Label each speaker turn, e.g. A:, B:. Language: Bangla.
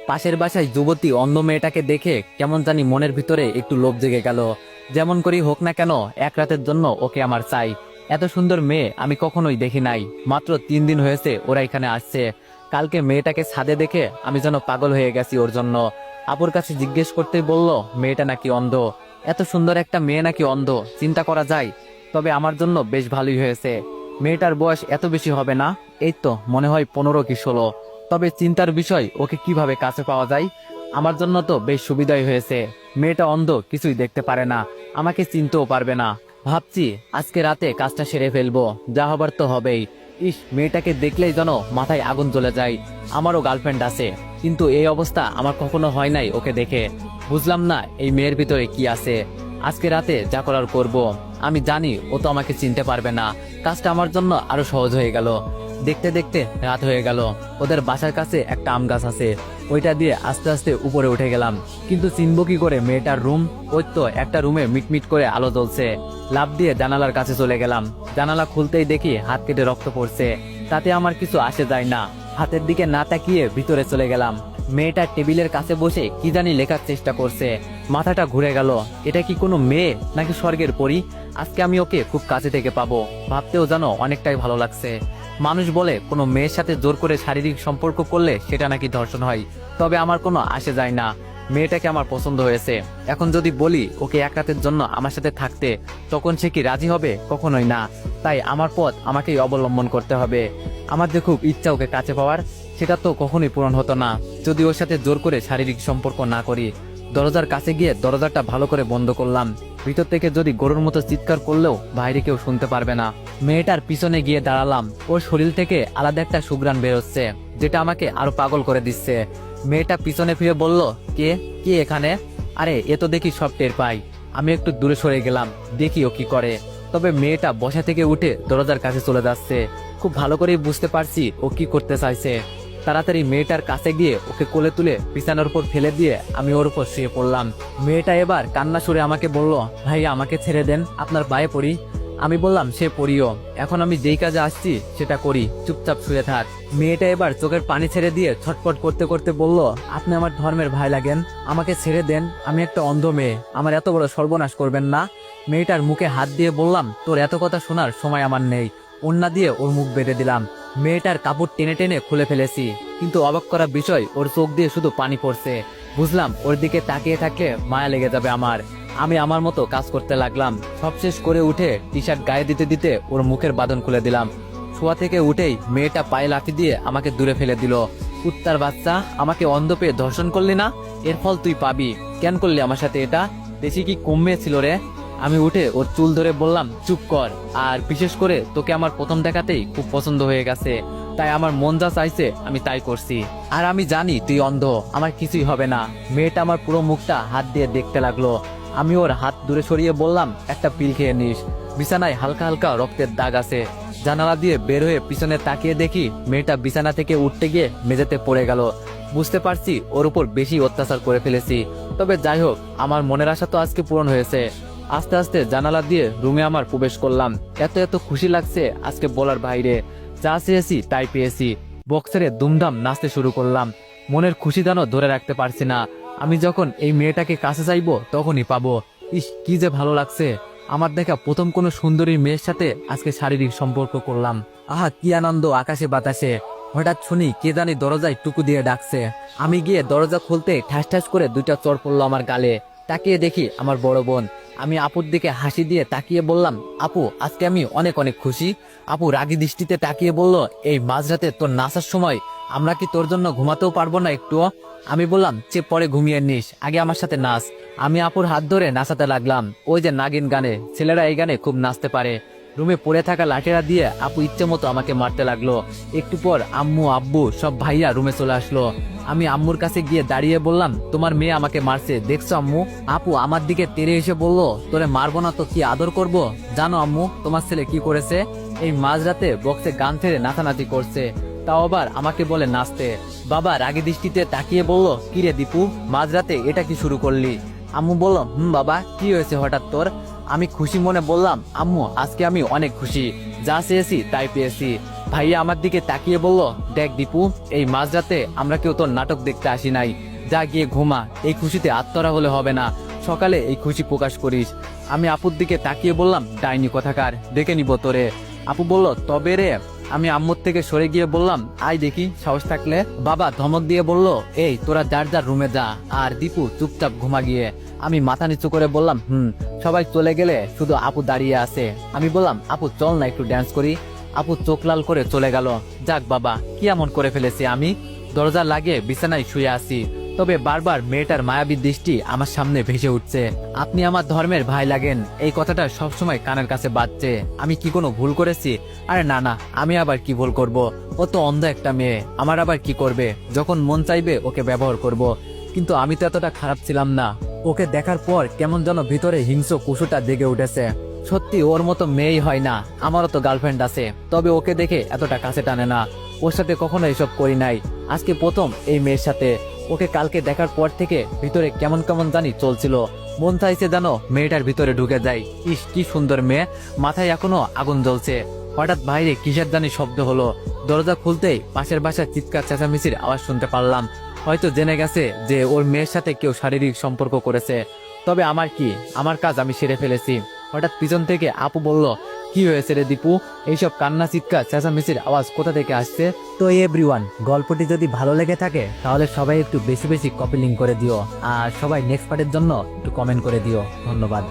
A: পাশের বাসায় যুবতী অন্ধ মেয়েটাকে দেখে কেমন জানি মনের ভিতরে একটু লোভ জেগে গেল। যেমন করেই হোক না কেন, এক রাতের জন্য ওকে আমার চাই। এত সুন্দর মেয়ে আমি কখনোই দেখি নাই। মাত্র 3 দিন হয়েছে ওরা এখানে আসছে। কালকে মেয়েটাকে ছাদে দেখে আমি যেন পাগল হয়ে গেছি ওর জন্য। আপুর কাছে জিজ্ঞেস করতেই বলল মেয়েটা নাকি অন্ধ। এত সুন্দর একটা মেয়ে নাকি অন্ধ, চিন্তা করা যায়। তবে আমার জন্য বেশ ভালোই হয়েছে। মেয়েটার বয়স এত বেশি হবে না, এই তো মনে হয় 15 কি 16। তবে চিন্তার বিষয়, ওকে কিভাবে কাছে পাওয়া যায়। আমার জন্য তো বেশ সুবিধাই হয়েছে। মেয়েটা অন্ধ, কিছুই দেখতে পারে না, আমাকে চিনতেও পারবে না। ভাবছি আজকে রাতে কাজটা সেরে ফেলবো, যা হবার তো হবেই। ইস, মেয়েটাকে দেখলেই যেন মাথায় আগুন জ্বলে যায়। আমারও গার্লফ্রেন্ড আছে, কিন্তু এই অবস্থা আমার কখনো হয় নাই ওকে দেখে। বুঝলাম না এই মেয়ের ভিতরে কি আছে। আজকে রাতে যা করার করব। আমি জানি ও তো আমাকে চিনতে পারবে না। কাজটা আমার জন্য আরো সহজ হয়ে গেল। দেখতে দেখতে রাত হয়ে গেল। ওদের বাসার কাছে একটা আম গাছ আছে, ওইটা দিয়ে আস্তে আস্তে উপরে উঠে গেলাম। কিন্তু চিনবো কি করে মেয়েটার রুম? ওই তো একটা রুমে মিটমিট করে আলো জ্বলছে। লাফ দিয়ে জানালার কাছে চলে গেলাম। জানালা খুলতেই দেখি হাত কেটে রক্ত পড়ছে। তাতে আমার কিছু আসে যায় না। হাতের দিকে না তাকিয়ে ভিতরে চলে গেলাম। মেয়েটা টেবিলের কাছে বসে কি জানি লেখার চেষ্টা করছে। মাথাটা ঘুরে গেল। এটা কি কোনো মেয়ে নাকি স্বর্গের পরী? আজকে আমি ওকে খুব কাছে থেকে পাবো, ভাবতেও যেন অনেকটাই ভালো লাগছে। মানুষ বলে কোনো মেয়ের সাথে জোর করে শারীরিক সম্পর্ক করলে সেটা নাকি ধর্ষণ হয়। তবে আমার কোনো আসে যায় না। মেয়েটাকে আমার পছন্দ হয়েছে। এখন যদি বলি ওকে এক রাতের জন্য আমার সাথে থাকতে, তখন সে কি রাজি হবে? কখনোই না। তাই আমার পথ আমাকেই অবলম্বন করতে হবে। আমার যে খুব ইচ্ছা ওকে কাছে পাওয়ার, সেটা তো কখনোই পূরণ হতো না যদি ওর সাথে জোর করে শারীরিক সম্পর্ক না করি। দরজার কাছে গিয়ে দরজাটা ভালো করে বন্ধ করলাম। ভিতর থেকে যদি গরুর মতো চিৎকার করলেও বাইরে কেউ শুনতে পারবে না। মেয়েটার পিছনে গিয়ে দাঁড়ালাম। ওর শরীর থেকে আলাদা একটা সুঘ্রাণ বেরোচ্ছে, যেটা আমাকে আরো পাগল করে দিচ্ছে। মেয়েটা পিছনে ফিরে বলল, কে কে এখানে? আরে এ তো দেখি সব টের পাই। আমি একটু দূরে সরে গেলাম, দেখি ও কি করে। তবে মেয়েটা বসা থেকে উঠে দরজার কাছে চলে যাচ্ছে। খুব ভালো করেই বুঝতে পারছি ও কি করতে চাইছে। তাড়াতাড়ি মেয়েটার কাছে গিয়ে ওকে কোলে তুলে বিছানার উপর ফেলে দিয়ে আমি ওর উপর শুয়ে পড়লাম। মেয়েটা এবার কান্না সুরে আমাকে বলল, ভাইয়া আমাকে ছেড়ে দেন, আপনার পায়ে পড়ি। আমি বললাম, সে পড়িও, এখন আমি যেই কাজে আসছি সেটা করি, চুপচাপ শুয়ে থাক। মেয়েটা এবার চোখের পানি ছেড়ে দিয়ে ছটফট করতে করতে বলল, আপনি আমার ধর্মের ভাই লাগেন, আমাকে ছেড়ে দেন, আমি একটা অন্ধ মেয়ে, আমার এত বড় সর্বনাশ করবেন না। মেয়েটার মুখে হাত দিয়ে বললাম, তোর এত কথা শোনার সময় আমার নেই। ওড়না দিয়ে ওর মুখ বেঁধে দিলাম। মেয়েটার কাপড় টেনে টেনে খুলে ফেলেছি, কিন্তু অবাক করা বিষয়, ওর চোখ দিয়ে শুধু পানি পড়ছে। বুঝলাম ওর দিকে তাকিয়ে থাকলে মায়া লেগে যাবে আমার। আমি আমার মতো কাজ করতে লাগলাম। সব শেষ করে উঠে টি শার্ট গায়ে দিতে দিতে ওর মুখের বাঁধন খুলে দিলাম। শোয়া থেকে উঠেই মেয়েটা পায়ে লাথি দিয়ে আমাকে দূরে ফেলে দিল। কুত্তার বাচ্চা, আমাকে অন্ধ পেয়ে ধর্ষণ করলি না? এর ফল তুই পাবি। কেন করলি আমার সাথে এটা? দেশি কি কমে ছিল রে? আমি উঠে ওর চুল ধরে বললাম, চুপ কর। আর বিশেষ করে তোকে আমার প্রথম দেখাতেই খুব পছন্দ হয়ে গেছে, তাই আমার মন যা চাইছে আমি তাই করছি। আর আমি জানি তুই অন্ধ, আমার কিছুই হবে না। মেয়েটা আমার পুরো মুখটা হাত দিয়ে দেখতে লাগলো। আমি ওর হাত দূরে সরিয়ে বললাম, একটা পিল খেয়ে নিস। বিছানায় হালকা হালকা রক্তের দাগ আছে। জানালা দিয়ে বের হয়ে পিছনে তাকিয়ে দেখি মেয়েটা বিছানা থেকে উঠতে গিয়ে মেঝেতে পড়ে গেল। বুঝতে পারছি ওর উপর বেশি অত্যাচার করে ফেলেছি। তবে যাই হোক, আমার মনের আশা তো আজকে পূরণ হয়েছে। আস্তে আস্তে জানালা দিয়ে রুমে আমার প্রবেশ করলাম। এত এত খুশি লাগছে আজকে বলার বাইরে। যা চেয়েছি তাই পেয়েছি। বক্সেরে দুমদাম নাচতে শুরু করলাম। মনের খুশি দানও ধরে রাখতে পারছি না। আমি যখন এই মেয়েটাকে কাছে চাইবো তখনই পাবো। ইস, কি যে ভালো লাগছে। আমার দেখা প্রথম কোনো সুন্দরী মেয়ের সাথে আজকে শারীরিক সম্পর্ক করলাম। আহা, কি আনন্দ আকাশে বাতাসে। হঠাৎ শুনি কে জানি দরজায় টুকু দিয়ে ডাকছে। আমি গিয়ে দরজা খুলতে ঠাস ঠাস করে 2টা চড় পড়লো আমার গালে। তাকিয়ে দেখি আমার বড় বোন। আমি আপুর দিকে হাসি দিয়ে তাকিয়ে বললাম, আপু আজকে আমি অনেক অনেক খুশি। আপু রাগী দৃষ্টিতে তাকিয়ে বলল, এই মাঝরাতে তোর নাচার সময় আমরা কি তোর জন্য ঘুমাতেও পারবো না একটুও? আমি বললাম, চেপ পরে ঘুমিয়ে নিস, আগে আমার সাথে নাচ। আমি আপুর হাত ধরে নাচাতে লাগলাম। ওই যে নাগিন গানে, ছেলেরা এই গানে খুব নাচতে পারে। রুমে পড়ে থাকা লাঠিরা দিয়ে আপু ইচ্ছে মতো আমাকে মারতে লাগলো। একটু পর আম্মু আব্বু সব ভাইয়া রুমে চলে আসলো। আমি আম্মুর কাছে গিয়ে দাঁড়িয়ে বললাম, তোমার মেয়ে আমাকে মারছে, দেখছো আম্মু? আপু আমার দিকে তেড়ে এসে বলল, তোরে মারবো না তো কি আদর করব? জানো আম্মু তোমার ছেলে কি করেছে? এই মাঝরাতে বক্সে গান ছেড়ে নাচানাচি করছে, তাও আবার আমাকে বলে নাচতে। বাবা রাগী দৃষ্টিতে তাকিয়ে বলল, কিরে দীপু, মাঝরাতে এটা কি শুরু করলি? আম্মু বলল, বাবা কি হয়েছে হঠাৎ তোর? আমি খুশি মনে বললাম, আম্মু আজকে আমি অনেক খুশি, যা চেয়েছি তাই পেয়েছি। ভাইয়া আমার দিকে তাকিয়ে বলল, দেখ দীপু, এই মাঝরাতে আমরা কেউ তোর নাটক দেখতে আসি নাই, যা গিয়ে ঘুমা, এই খুশিতে আত্মরা হলে হবে না, সকালে এই খুশি প্রকাশ করিস। আমি আপুর দিকে তাকিয়ে বললাম, ডাইনি কথাকার, দেখে নিব তোরে। আপু বলল, তবে রে। আমি আম্মুর থেকে সরে গিয়ে বললাম, আয় দেখি সাহস থাকলে। বাবা ধমক দিয়ে বলল, এই তোরা যার যার রুমে যা, আর দীপু চুপচাপ ঘুমা গিয়ে। আমি মাথা নিচু করে বললাম, সবাই চলে গেলে শুধু আপু দাঁড়িয়ে আছে। আমি বললাম, আপু চল না একটু ড্যান্স করি। আপু চোখ লাল করে চলে গেল। যাক বাবা, কি এমন করে ফেলেছি আমি। দরজা লাগিয়ে বিছানায় শুয়ে আছি, তবে বারবার মেয়েটার মায়াবী দৃষ্টি আমার সামনে ভেসে উঠছে। আপনি আমার ধর্মের ভাই লাগেন, এই কথাটা সবসময় কানের কাছে বাজছে। আমি কি কোনো ভুল করেছি? আরে না না, আমি আবার কি ভুল করব? ও তো অন্ধ একটা মেয়ে, আমার আবার কি করবে? যখন মন চাইবে ওকে ব্যবহার করব। কিন্তু আমি তো এতটা খারাপ ছিলাম না। ওকে দেখার পর কেমন যেন ভিতরে হিংস্র কুশুটা জেগে উঠেছে। সত্যি ওর মতো মেয়েই হয় না, আমারও তো গার্লফ্রেন্ড আছে, তবে ওকে দেখে এতটা কাছে টানে না। ওর সাথে কখনো এসব করি নাই, আজকে প্রথম এই মেয়ের সাথে। ওকে কালকে দেখার পর থেকে ভিতরে কেমন কেমন জানি চলছিল। মন চাইছে যেন মেয়েটার ভিতরে ঢুকে যায়। ইস কি সুন্দর মেয়ে, মাথায় এখনো আগুন জ্বলছে। হঠাৎ বাইরে কিসের জানি শব্দ হলো। দরজা খুলতেই পাশের বাসার চিৎকার চেঁচামেচির আওয়াজ শুনতে পারলাম। হয়তো জেনে গেছে যে ওর মেয়ের সাথে কেউ শারীরিক সম্পর্ক করেছে। তবে আমার কি, আমার কাজ আমি সেরে ফেলেছি। হঠাৎ পিছন থেকে আপু বলল, কি হয়েছে রে দীপু? এইসব কান্না চিৎকার চেঁচামেচির আওয়াজ কোথা থেকে আসছে? তো এভরিওয়ান, গল্পটি যদি ভালো লেগে থাকে তাহলে সবাই একটু বেশি বেশি কপি লিঙ্ক করে দিও, আর সবাই নেক্সট পার্টের জন্য একটু কমেন্ট করে দিও। ধন্যবাদ।